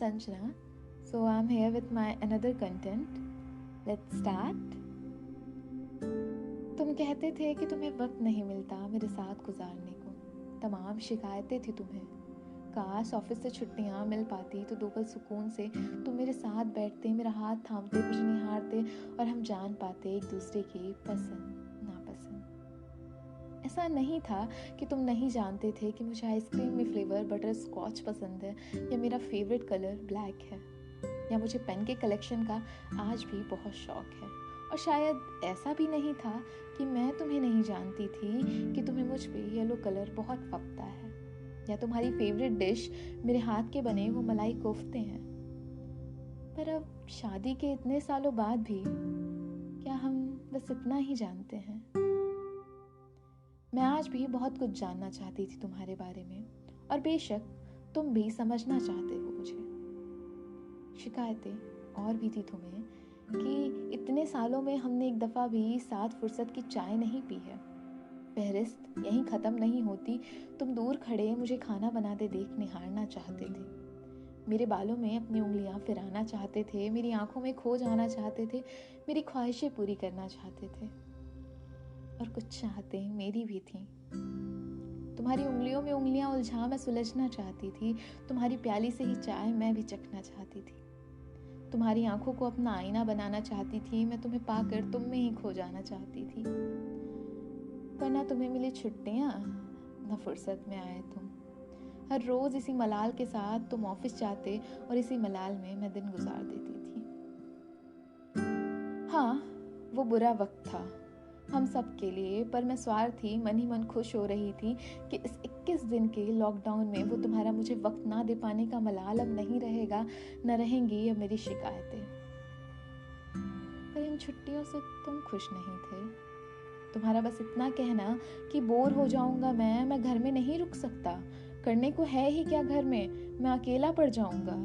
Sanjana. So I'm here with my another content. Let's start. तुम कहते थे कि तुम्हें वक्त नहीं मिलता मेरे साथ गुजारने को। तमाम शिकायतें थी तुम्हें। काश ऑफिस से छुट्टियां मिल पाती तो दो पल सुकून से तुम मेरे साथ बैठते, मेरा हाथ थामते, मुझे निहारते और हम जान पाते एक दूसरे की पसंद नापसंद। ऐसा नहीं था कि तुम नहीं जानते थे कि मुझे आइसक्रीम में फ्लेवर बटर स्कॉच पसंद है, या मेरा फेवरेट कलर ब्लैक है, या मुझे पेन के कलेक्शन का आज भी बहुत शौक है। और शायद ऐसा भी नहीं था कि मैं तुम्हें नहीं जानती थी कि तुम्हें मुझ पे येलो कलर बहुत फपता है, या तुम्हारी फेवरेट डिश मेरे हाथ के बने वो मलाई कोफ्ते हैं। पर अब शादी के इतने सालों बाद भी क्या हम बस इतना ही जानते हैं? मैं आज भी बहुत कुछ जानना चाहती थी तुम्हारे बारे में, और बेशक तुम भी समझना चाहते हो मुझे। शिकायतें और भी थी तुम्हें कि इतने सालों में हमने एक दफ़ा भी साथ फुर्सत की चाय नहीं पी है। फहरिस्त यहीं ख़त्म नहीं होती। तुम दूर खड़े मुझे खाना बनाते देख निहारना चाहते थे, मेरे बालों में अपनी उंगलियां फिराना चाहते थे, मेरी आंखों में खो जाना चाहते थे, मेरी ख्वाहिशें पूरी करना चाहते थे। और कुछ चाहते मेरी भी थी। तुम्हारी उंगलियों में उंगलियां उलझा मैं सुलझना चाहती थी, तुम्हारी प्याली से ही चाय मैं भी चखना चाहती थी, तुम्हारी आंखों को अपना आईना बनाना चाहती थी, मैं तुम्हें पाकर तुम में ही खो जाना चाहती थी। पर ना तुम्हें मिली छुट्टियां, ना फुर्सत में आए तुम। हर रोज इसी मलाल के साथ तुम ऑफिस जाते और इसी मलाल में मैं दिन गुजार देती थी। हाँ, वो बुरा वक्त था हम सब के लिए, पर मैं स्वार्थी मन ही मन खुश हो रही थी कि इस 21 दिन के लॉकडाउन में वो तुम्हारा मुझे वक्त ना दे पाने का मलाल अब नहीं रहेगा, न रहेंगी अब मेरी शिकायतें। पर इन छुट्टियों से तुम खुश नहीं थे। तुम्हारा बस इतना कहना कि बोर हो जाऊंगा मैं घर में नहीं रुक सकता, करने को है ही क्या घर में, मैं अकेला पड़ जाऊंगा।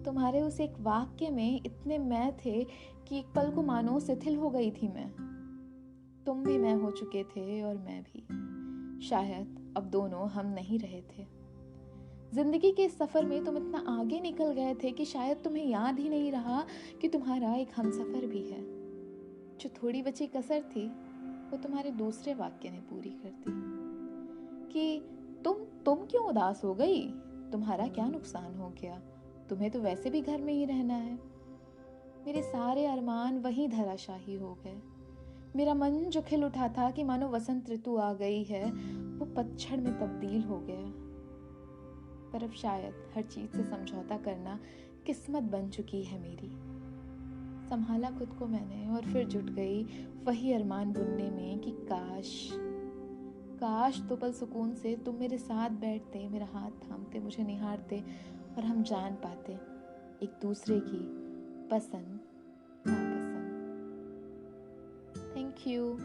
तुम्हारे उस एक वाक्य में इतने मैं थे कि एक पल को मानो शिथिल हो गई थी मैं। तुम भी मैं हो चुके थे और मैं भी। शायद अब दोनों हम नहीं रहे थे। जिंदगी के इस सफर में तुम इतना आगे निकल गए थे कि शायद तुम्हें याद ही नहीं रहा कि तुम्हारा एक हमसफर भी है। जो थोड़ी बची कसर थी वो तुम्हारे दूसरे वाक्य ने पूरी कर दी कि तुम क्यों उदास हो गई, तुम्हारा क्या नुकसान हो गया, तुम्हें तो वैसे भी घर में ही रहना है। मेरे सारे अरमान वहीं धराशाही हो गए। मेरा मन जो खिल उठा था कि मानो वसंत ऋतु आ गई है, वो पतझड़ में तब्दील हो गया। पर अब शायद हर चीज से समझौता करना किस्मत बन चुकी है मेरी। संभाला खुद को मैंने और फिर जुट गई वही अरमान बुनने में कि काश तो पल सुकून से तुम मेरे साथ बैठते, मेरा हाथ थामते, मुझे निहारते और हम जान पाते एक दूसरे की पसंद नापसंद। Thank you.